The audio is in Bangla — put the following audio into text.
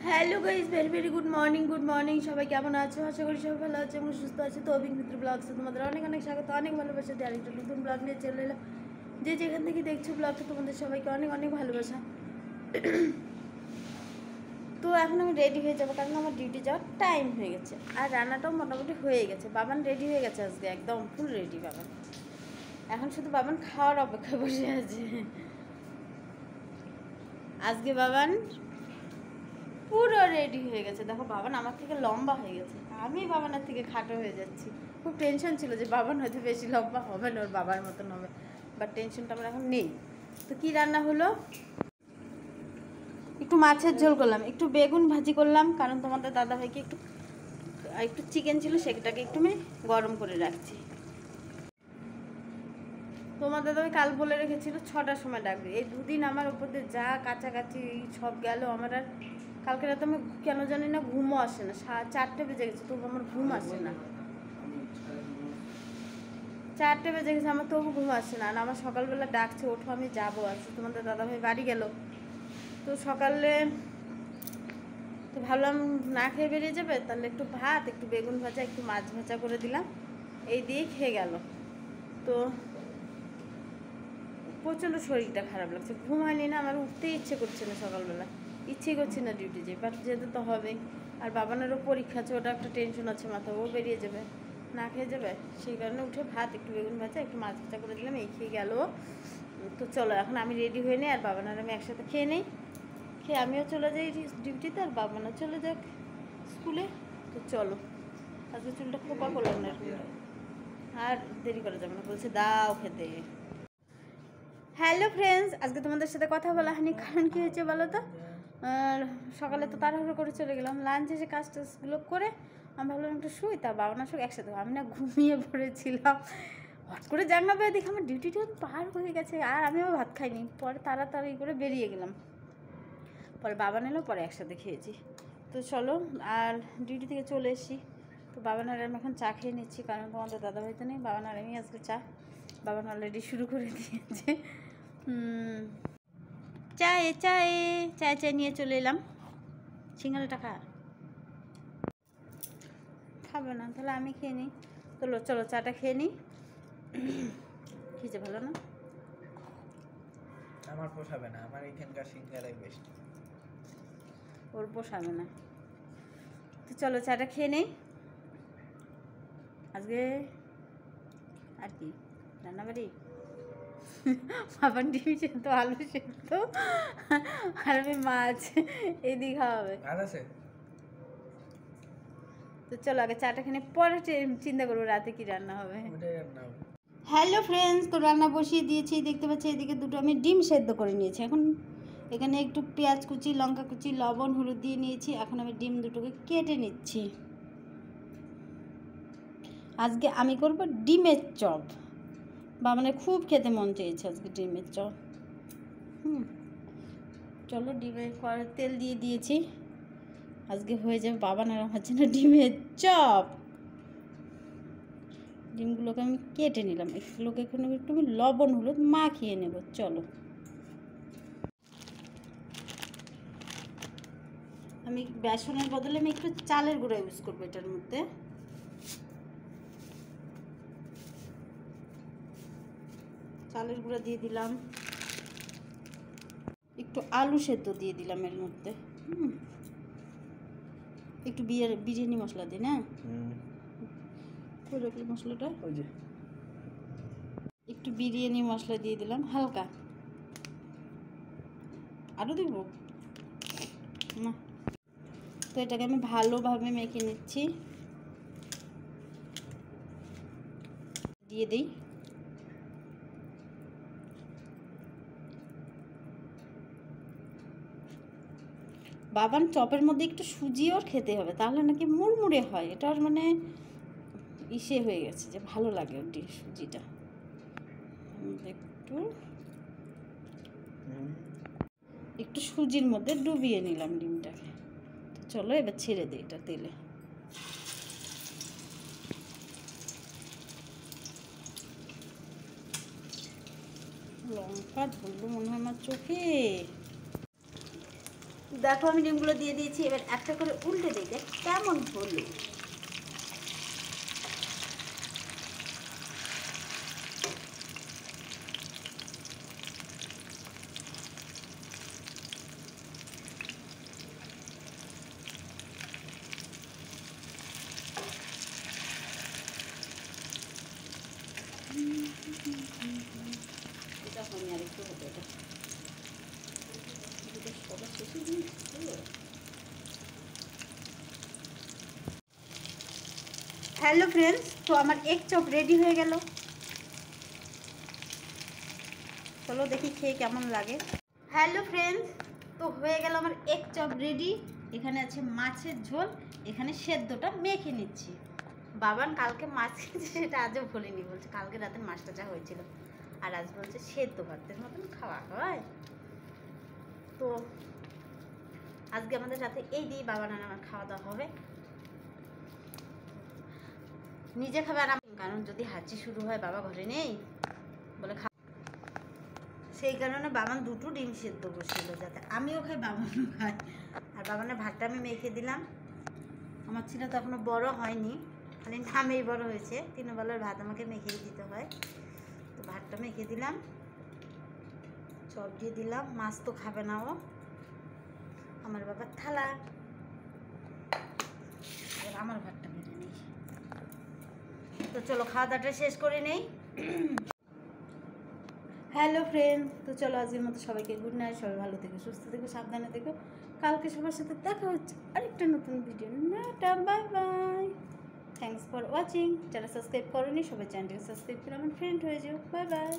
Hello guys, very very good morning. সবাই কেমন আছো? আশা করি সবাই ভালো আছে এবং সুস্থ আছে। তো অভিক মিত্র ব্লগসে তোমাদের অনেক অনেক স্বাগত, অনেক ভালোবাসা দিয়ে আরেকটা নতুন ব্লগ নিয়ে চলে এলাম। যে যেখান থেকে দেখছো ব্লগটা, তোমাদের সবাইকে অনেক অনেক ভালোবাসা। তো এখন আমি রেডি হয়ে যাবো, কারণ আমার ডিউটি যাওয়ার টাইম হয়ে গেছে আর রান্নাটাও মোটামুটি হয়ে গেছে। বাবান রেডি হয়ে গেছে, আজকে একদম ফুল রেডি বাবান। এখন শুধু বাবান খাওয়ার অপেক্ষা বসে আছে। আজকে বাবান পুরো রেডি হয়ে গেছে। দেখো বাবান আমার থেকে লম্বা হয়ে গেছে, আমি বাবানের থেকে খাটো হয়ে যাচ্ছি। খুব টেনশন ছিল যে বাবান হয়তো বেশি লম্বা হবে না, ওর বাবার মতন হবে, বাট টেনশনটা আমার এখন নেই। তো কি রান্না হলো? একটু মাছের ঝোল করলাম, একটু বেগুন ভাজি করলাম, কারণ তোমাদের দাদাভাইকে একটু চিকেন ছিল, সেটাকে একটু আমি গরম করে রাখছি। তোমার দাদাভাই কাল বলে রেখেছিল 6টার সময় ডাকবে। এই দুদিন আমার ওপর দিয়ে যা কাছাকাছি সব গেল, আমার আর কালকে রাতে আমি কেন জানি না ঘুমও আসে না। 4টে বেজে গেছে, তবু আমার ঘুম আসে না। 4টে বেজে গেছে, আমার তবু ঘুম আসছে না। আর আমার সকালবেলা ডাকছে, ওঠো আমি যাবো। আজকে তোমাদের দাদাভাই বাড়ি গেল, তো সকালে তো ভাবলাম না খেয়ে বেরিয়ে যাবে, তাহলে একটু ভাত, একটু বেগুন ভাজা, একটু মাছ ভাজা করে দিলাম, এই দিয়েই খেয়ে গেল। তো প্রচণ্ড শরীরটা খারাপ লাগছে, ঘুম হয়নি না, আমার উঠতেই ইচ্ছে করছে না, সকালবেলা ইচ্ছেই করছে না ডিউটি যেয়ে, বাট যেতে তো হবে। আর বাবানেরও পরীক্ষা আছে, ওটা একটা টেনশন আছে মাথা, ও বেরিয়ে যাবে, না খেয়ে যাবে। সেই কারণে উঠে ভাত, একটু বেগুন ভাজা, একটু মাছ ভাজা করে দিলাম, এই খেয়ে গেল। তো চলো এখন আমি রেডি হয়ে নিই, আর বাবানার আমি একসাথে খেয়ে নিই, খেয়ে আমিও চলে যাই ডিউটিতে, আর বাবানা চলে যাক স্কুলে। তো চলো, আজকে চুলটা খোপা করলাম না, আর দেরি করা যাবে না, বলছে দাও খেতে। হ্যালো ফ্রেন্ডস, আজকে তোমাদের সাথে কথা বলা হয়নি, কারণ কী হয়েছে বলো তো? সকালে তো তাড়াহুড়ো করে চলে গেলাম, লাঞ্চ এসে কাজ টাজগুলো করে আমি ভাবলাম একটু শুই, তা বাবা না শুক একসাথে। আমি না ঘুমিয়ে পড়েছিলাম, হট করে জানলা পেয়ে দেখি আমার ডিউটিটা পার হয়ে গেছে, আর আমিও ভাত খাইনি। পরে তাড়াতাড়ি করে বেরিয়ে গেলাম, পরে বাবা নিল, পরে একসাথে খেয়েছি। তো চলো, আর ডিউটি থেকে চলে এসেছি। তো বাবানার আমি এখন চা খেয়ে নিচ্ছি, কারণ তোমাদের দাদাভাই তো নেই, বাবানার আমি আজকে চা। বাবান অলরেডি শুরু করে দিয়েছে চায়ে চায়ে চায়ে চায়ে নিয়ে চলে এলাম। সিঙ্গারাটা খাবে না, তাহলে আমি খেয়ে নিই। চলো চলো চাটা খেয়ে নিই। খেয়েছে ভালো না? আমার পোষাবে না, আমার এখানকার সিঙ্গারাই বেস্ট। ওর পোষাবে না, তো চলো চাটা খেয়ে নেই। আজকে আর কি রান্নাবাড়ি? বাবার ডিম সেদ্ধ, আলু সেদ্ধ, আর আমি মাছ, এদিকে খাওয়াবে। তো চলো আগে চাটা খেয়ে পরে চিন্তা করবো রাতে কি রান্না হবে। হ্যালো ফ্রেন্ডস, তো রান্না বসিয়ে দিয়েছি, দেখতে পাচ্ছি এদিকে দুটো আমি ডিম সেদ্ধ করে নিয়েছি। এখন এখানে একটু পেঁয়াজ কুচি, লঙ্কা কুচি, লবণ, হলুদ দিয়ে নিয়েছি। এখন আমি ডিম দুটোকে কেটে নিচ্ছি। আজকে আমি করব ডিমের চপ, বা মানে খুব খেতে মন চেয়েছে আজকে ডিমের চপ। চলো, ডিমের তেল দিয়ে দিয়েছি, আজকে হয়ে যাবে বাবানার আমার জন্য ডিমের চপ। ডিমগুলোকে আমি কেটে নিলাম, এগুলোকে এখন একটু আমি লবণ হলুদ মাখিয়ে নেব। চলো, আমি বেসনের বদলে আমি একটু চালের গুঁড়া ইউজ করবো এটার মধ্যে। চালের গুঁড়া দিয়ে দিলাম, একটু আলু সেদ্ধ দিয়ে দিলাম এর মধ্যে। একটু বিরিয়ানি মশলা দিই না, ওই রকম মশলাটা, একটু বিরিয়ানি মশলা দিয়ে দিলাম হালকা, আরও দেবো না। তো এটাকে আমি ভালোভাবে মেখে নিচ্ছি, দিয়ে দিই। বাবান চপের মধ্যে একটু সুজিও খেতে হবে, তাহলে নাকি মুড়মুড়ে হয়। এটা মানে ইসে হয়ে গেছে যে ভালো লাগে ওটি সুজিটা। একটু একটু সুজির মধ্যে ডুবিয়ে নিলাম ডিমটাকে। তো চলো এবার ছেড়ে দিই এটা তেলে। লঙ্কা ধরলো মনে হয় আমার চোখে। দেখো আমি ডিমগুলো দিয়ে দিয়েছি, এবার একটা করে উল্টে দিতে কেমন হলো। এটা আমি আরেকটু হতো এটা সবার শেষে জিনিস। হ্যালো ফ্রেন্ডস, তো আমার এক চপ রেডি হয়ে গেল। চলো দেখি খেয়ে কেমন লাগে। হ্যালো ফ্রেন্ডস, তো হয়ে গেল আমার এক চপ রেডি। এখানে আছে মাছের ঝোল, এখানে সেদ্ধটা মেখে নিচ্ছি। বাবান কালকে মাছ খেয়েছে, সেটা আজও ভুলিনি, বলছে কালকে রাতে মাছটা যা হয়েছিল, আর আজ বলছে সেদ্ধ ভাতের মতন খাওয়া হয়। তো আজকে আমাদের রাতে এই দিয়ে বাবান আর আমার খাওয়া দাওয়া হবে। নিজে খাবে আর কারণ যদি হাঁচি শুরু হয়, বাবা ঘরে নেই বলে সেই কারণে বাবান দুটো ডিম সেদ্ধ বসিল, যাতে আমিও খাই বাবানও খাই। আর বাবানের ভাতটা আমি মেখে দিলাম। আমার ছিল তো এখনো বড় হয়নি, খালি নামেই বড় হয়েছে। 3 বেলার ভাত আমাকে মেখেই দিতে হয়। তো ভাতটা মেখে দিলাম, চপ দিয়ে দিলাম। মাছ তো খাবে না ও, আমার বাবার থালা। এবার আমার ভাতটা মেখে নিই। তো চলো খাওয়া দাওয়াটা শেষ করে নেই। হ্যালো ফ্রেন্ড, তো চলো আজকের মতো সবাইকে গুড নাইট। সবাই ভালো থেকো, সুস্থ থেকো, সাবধানে থেকো। কালকে সবার সাথে দেখা হচ্ছে আরেকটা নতুন video. Tata, bye bye. Thanks for watching. যারা সাবস্ক্রাইব করোনি সবাই চ্যানেলটাকে সাবস্ক্রাইব করে আমার ফ্রেন্ড হয়ে যাও। Bye bye.